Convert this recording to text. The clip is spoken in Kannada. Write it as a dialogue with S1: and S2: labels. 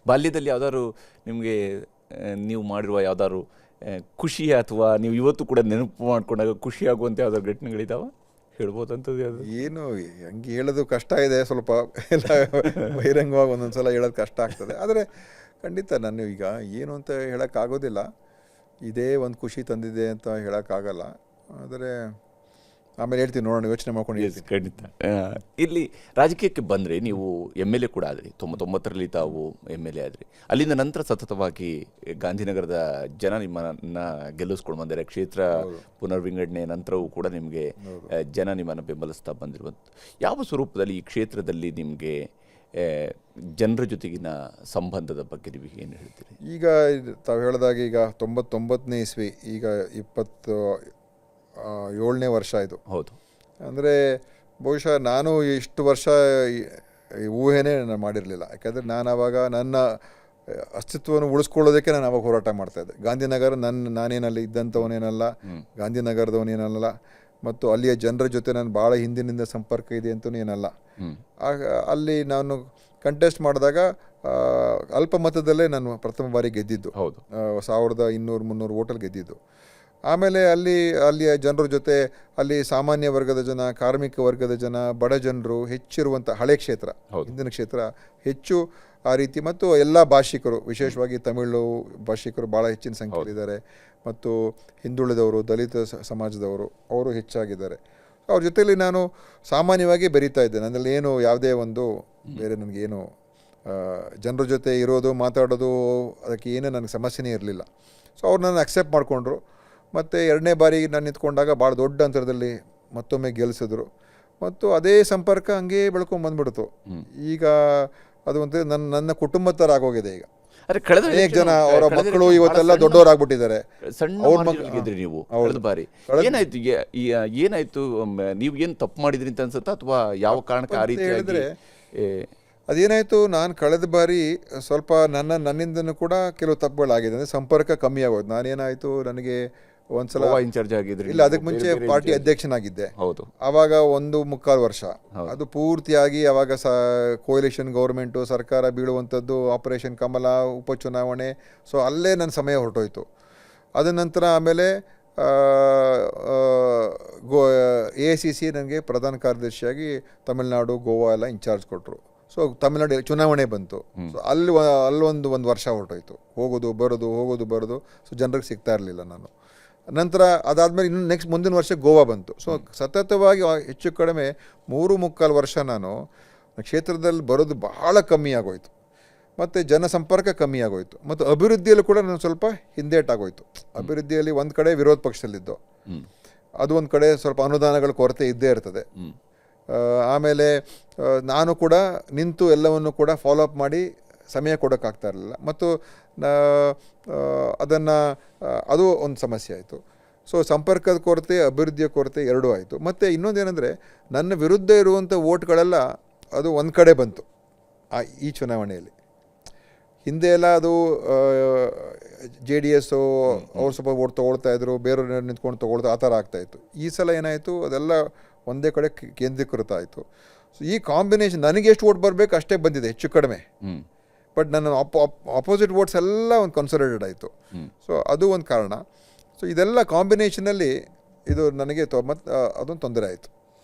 S1: ಬಾಲ್ಯದಲ್ಲಿ ಯಾವ್ದಾದ್ರು ನಿಮಗೆ ನೀವು ಮಾಡಿರುವ ಯಾವ್ದಾದ್ರು ಖುಷಿ ಅಥವಾ ನೀವು ಇವತ್ತು ಕೂಡ ನೆನಪು ಮಾಡ್ಕೊಂಡಾಗ ಖುಷಿ ಆಗುವಂಥ ಯಾವ್ದಾದ್ರು ಘಟನೆಗಳಿದಾವೆ ಹೇಳ್ಬೋದಂಥದ್ದು ಯಾವುದು?
S2: ಏನು ಹಂಗೆ ಹೇಳೋದು ಕಷ್ಟ ಇದೆ, ಸ್ವಲ್ಪ ಎಲ್ಲ ಬಹಿರಂಗವಾಗಿ ಒಂದೊಂದು ಸಲ ಹೇಳೋದು ಕಷ್ಟ ಆಗ್ತದೆ. ಆದರೆ ಖಂಡಿತ ನಾನು ಈಗ ಏನು ಅಂತ ಹೇಳೋಕ್ಕಾಗೋದಿಲ್ಲ, ಇದೇ ಒಂದು ಖುಷಿ ತಂದಿದೆ ಅಂತ ಹೇಳೋಕ್ಕಾಗಲ್ಲ. ಆದರೆ ಆಮೇಲೆ ಹೇಳ್ತೀನಿ, ನೋಡೋಣ, ಯೋಚನೆ ಮಾಡ್ಕೊಂಡು ಹೇಳ್ತೀನಿ.
S1: ಖಂಡಿತ. ಇಲ್ಲಿ ರಾಜಕೀಯಕ್ಕೆ ಬಂದರೆ ನೀವು MLA ಕೂಡ ಆದ್ರಿ, 99ರಲ್ಲಿ ತಾವು MLA ಆದ್ರಿ. ಅಲ್ಲಿಂದ ನಂತರ ಸತತವಾಗಿ ಗಾಂಧಿನಗರದ ಜನ ನಿಮ್ಮನ್ನ ಗೆಲ್ಲಿಸ್ಕೊಂಡು ಬಂದರೆ, ಕ್ಷೇತ್ರ ಪುನರ್ವಿಂಗಡಣೆ ನಂತರವೂ ಕೂಡ ನಿಮಗೆ ಜನ ನಿಮ್ಮನ್ನು ಬೆಂಬಲಿಸ್ತಾ ಬಂದಿರುವಂಥ ಯಾವ ಸ್ವರೂಪದಲ್ಲಿ ಈ ಕ್ಷೇತ್ರದಲ್ಲಿ ನಿಮಗೆ ಜನರ ಜೊತೆಗಿನ ಸಂಬಂಧದ ಬಗ್ಗೆ ನೀವು ಏನು ಹೇಳ್ತೀರಿ?
S2: ಈಗ ತಾವು ಹೇಳಿದಾಗ ಈಗ 99ನೇ ಇಸ್ವಿ, ಈಗ 27ನೇ ವರ್ಷ ಇದು.
S1: ಹೌದು.
S2: ಅಂದರೆ ಬಹುಶಃ ನಾನು ಇಷ್ಟು ವರ್ಷ ಊಹೆನೇ ನಾನು ಮಾಡಿರಲಿಲ್ಲ. ಯಾಕೆಂದರೆ ನಾನು ಆವಾಗ ನನ್ನ ಅಸ್ತಿತ್ವವನ್ನು ಉಳಿಸ್ಕೊಳ್ಳೋದಕ್ಕೆ ನಾನು ಆವಾಗ ಹೋರಾಟ ಮಾಡ್ತಾಯಿದ್ದೆ. ಗಾಂಧಿನಗರ ನಾನೇನಲ್ಲಿ ಇದ್ದಂಥವನೇನಲ್ಲ, ಗಾಂಧಿನಗರದವನೇನಲ್ಲ, ಮತ್ತು ಅಲ್ಲಿಯ ಜನರ ಜೊತೆ ನಾನು ಭಾಳ ಹಿಂದಿನಿಂದ ಸಂಪರ್ಕ ಇದೆ ಅಂತಲೂ ಏನಲ್ಲ. ಅಲ್ಲಿ ನಾನು ಕಂಟೆಸ್ಟ್ ಮಾಡಿದಾಗ ಅಲ್ಪ ಮತದಲ್ಲೇ ನಾನು ಪ್ರಥಮ ಬಾರಿ ಗೆದ್ದಿದ್ದು.
S1: ಹೌದು.
S2: 1200-300 ಓಟಲ್ಲಿ ಗೆದ್ದಿದ್ದು. ಆಮೇಲೆ ಅಲ್ಲಿಯ ಜನರ ಜೊತೆ ಅಲ್ಲಿ ಸಾಮಾನ್ಯ ವರ್ಗದ ಜನ, ಕಾರ್ಮಿಕ ವರ್ಗದ ಜನ, ಬಡ ಜನರು ಹೆಚ್ಚಿರುವಂಥ ಹಳೆ ಕ್ಷೇತ್ರ, ಹಿಂದಿನ ಕ್ಷೇತ್ರ ಹೆಚ್ಚು ಆ ರೀತಿ, ಮತ್ತು ಎಲ್ಲ ಭಾಷಿಕರು, ವಿಶೇಷವಾಗಿ ತಮಿಳು ಭಾಷಿಕರು ಭಾಳ ಹೆಚ್ಚಿನ ಸಂಖ್ಯೆಯಲ್ಲಿದ್ದಾರೆ, ಮತ್ತು ಹಿಂದುಳಿದವರು, ದಲಿತ ಸಮಾಜದವರು ಅವರು ಹೆಚ್ಚಾಗಿದ್ದಾರೆ. ಅವ್ರ ಜೊತೆಯಲ್ಲಿ ನಾನು ಸಾಮಾನ್ಯವಾಗಿ ಬೆರೀತಾ ಇದ್ದೆ. ನನ್ನಲ್ಲಿ ಏನು ಯಾವುದೇ ಒಂದು ಬೇರೆ ನನಗೇನು ಜನರ ಜೊತೆ ಇರೋದು, ಮಾತಾಡೋದು, ಅದಕ್ಕೆ ಏನೂ ನನಗೆ ಸಮಸ್ಯೆನೇ ಇರಲಿಲ್ಲ. ಸೊ ಅವ್ರು ನನ್ನ ಅಕ್ಸೆಪ್ಟ್ ಮಾಡಿಕೊಂಡ್ರು. ಮತ್ತು 2ನೇ ಬಾರಿ ನಾನು ನಿಂತ್ಕೊಂಡಾಗ ಭಾಳ ದೊಡ್ಡ ಅಂತರದಲ್ಲಿ ಮತ್ತೊಮ್ಮೆ ಗೆಲ್ಲಿಸಿದ್ರು, ಮತ್ತು ಅದೇ ಸಂಪರ್ಕ ಹಂಗೇ ಬೆಳ್ಕೊಂಬಂದ್ಬಿಡ್ತು. ಈಗ ಅದು ಒಂದು ನನ್ನ ಕುಟುಂಬದ ಥರ ಆಗೋಗಿದೆ. ಈಗ ಅನೇಕ ಜನ ಅವರ ಮಕ್ಕಳು ಇವತ್ತೆಲ್ಲ ದೊಡ್ಡವರಾಗ್ಬಿಟ್ಟಿದ್ದಾರೆ.
S1: ನೀವು ಕಳೆದ ಬಾರಿ ಏನಾಯ್ತು, ನೀವು ಏನು ತಪ್ಪು ಮಾಡಿದ್ರಿ ಅಂತ ಅನ್ಸುತ್ತಾ, ಅಥವಾ ಯಾವ ಕಾರಣಕ್ಕೆ ಆ ರೀತಿ
S2: ಹೇಳಿದ್ರೆ ಅದೇನಾಯಿತು, ನಾನು ಕಳೆದ ಬಾರಿ ಸ್ವಲ್ಪ ನನ್ನಿಂದನೂ ಕೂಡ ಕೆಲವು ತಪ್ಪುಗಳಾಗಿದೆ. ಅಂದರೆ ಸಂಪರ್ಕ ಕಮ್ಮಿ ಆಗೋದು. ನಾನೇನಾಯಿತು, ನನಗೆ ಒಂದ್ಸಲ
S1: ಇನ್ಚಾರ್ಜ್ ಆಗಿದ್ರಿ.
S2: ಇಲ್ಲ, ಅದಕ್ಕೆ ಮುಂಚೆ ಪಾರ್ಟಿ ಅಧ್ಯಕ್ಷನಾಗಿದ್ದೆ.
S1: ಹೌದು.
S2: ಆವಾಗ 1.25 ವರ್ಷ ಅದು ಪೂರ್ತಿಯಾಗಿ ಆವಾಗ ಕೋಯಲಿಷನ್ ಗೌರ್ಮೆಂಟು ಸರ್ಕಾರ ಬೀಳುವಂಥದ್ದು, ಆಪರೇಷನ್ ಕಮಲ, ಉಪಚುನಾವಣೆ, ಸೊ ಅಲ್ಲೇ ನನ್ನ ಸಮಯ ಹೊರಟೋಯ್ತು. ಅದ ನಂತರ ಆಮೇಲೆ AICC ನನಗೆ ಪ್ರಧಾನ ಕಾರ್ಯದರ್ಶಿಯಾಗಿ ತಮಿಳುನಾಡು, ಗೋವಾ ಎಲ್ಲ ಇನ್ಚಾರ್ಜ್ ಕೊಟ್ಟರು. ಸೊ ತಮಿಳುನಾಡು ಚುನಾವಣೆ ಬಂತು. ಸೊ ಅಲ್ಲೊಂದು ವರ್ಷ ಹೊರಟೋಯ್ತು, ಹೋಗೋದು ಬರೋದು. ಸೊ ಜನರಿಗೆ ಸಿಗ್ತಾ ಇರಲಿಲ್ಲ ನಾನು. ನಂತರ ಅದಾದಮೇಲೆ ಇನ್ನು ನೆಕ್ಸ್ಟ್ ಮುಂದಿನ ವರ್ಷ ಗೋವಾ ಬಂತು. ಸೊ ಸತತವಾಗಿ ಹೆಚ್ಚು ಕಡಿಮೆ 3.25 ವರ್ಷ ನಾನು ಕ್ಷೇತ್ರದಲ್ಲಿ ಬರೋದು ಬಹಳ ಕಮ್ಮಿ ಆಗೋಯ್ತು, ಮತ್ತು ಜನಸಂಪರ್ಕ ಕಮ್ಮಿ ಆಗೋಯ್ತು, ಮತ್ತು ಅಭಿವೃದ್ಧಿಯಲ್ಲೂ ಕೂಡ ನಾನು ಸ್ವಲ್ಪ ಹಿಂದೇಟಾಗೋಯ್ತು. ಅಭಿವೃದ್ಧಿಯಲ್ಲಿ ಒಂದು ಕಡೆ ವಿರೋಧ ಪಕ್ಷದಲ್ಲಿದ್ದು, ಅದು ಒಂದು ಕಡೆ ಸ್ವಲ್ಪ ಅನುದಾನಗಳ ಕೊರತೆ ಇದ್ದೇ ಇರ್ತದೆ. ಆಮೇಲೆ ನಾನು ಕೂಡ ನಿಂತು ಎಲ್ಲವನ್ನು ಕೂಡ ಫಾಲೋಅಪ್ ಮಾಡಿ ಸಮಯ ಕೊಡೋಕ್ಕಾಗ್ತಾ ಇರಲಿಲ್ಲ, ಮತ್ತು ಅದು ಒಂದು ಸಮಸ್ಯೆ ಆಯಿತು. ಸೊ ಸಂಪರ್ಕದ ಕೊರತೆ, ಅಭಿವೃದ್ಧಿಯ ಕೊರತೆ ಎರಡೂ ಆಯಿತು. ಮತ್ತು ಇನ್ನೊಂದೇನೆಂದರೆ, ನನ್ನ ವಿರುದ್ಧ ಇರುವಂಥ ಓಟ್ಗಳೆಲ್ಲ ಅದು ಒಂದು ಕಡೆ ಬಂತು ಈ ಚುನಾವಣೆಯಲ್ಲಿ. ಹಿಂದೆ ಎಲ್ಲ ಅದು JDS ಅವ್ರು ಸ್ವಲ್ಪ ಓಟ್ ತೊಗೊಳ್ತಾಯಿದ್ರು, ಬೇರೆಯವ್ರು ನಿಂತ್ಕೊಂಡು ತೊಗೊಳ್ತಾ, ಆ ಥರ ಆಗ್ತಾಯಿತ್ತು. ಈ ಸಲ ಏನಾಯಿತು, ಅದೆಲ್ಲ ಒಂದೇ ಕಡೆ ಕೇಂದ್ರೀಕೃತ ಆಯಿತು. ಸೊ ಈ ಕಾಂಬಿನೇಷನ್, ನನಗೆ ಎಷ್ಟು ಓಟ್ ಬರಬೇಕು ಅಷ್ಟೇ ಬಂದಿದೆ, ಹೆಚ್ಚು ಕಡಿಮೆ. ಬಟ್ ನನ್ನ ಅಪೋಸಿಟ್ ವೋಟ್ಸ್ ಎಲ್ಲ ಒಂದು ಕನ್ಸಾಲಿಡೇಟ್ ಆಯಿತು. ಸೊ ಅದು ಒಂದು ಕಾರಣ. ಸೊ ಇದೆಲ್ಲ ಕಾಂಬಿನೇಷನಲ್ಲಿ ಇದು ನನಗೆ ಅದೊಂದು ತೊಂದರೆ ಆಯಿತು.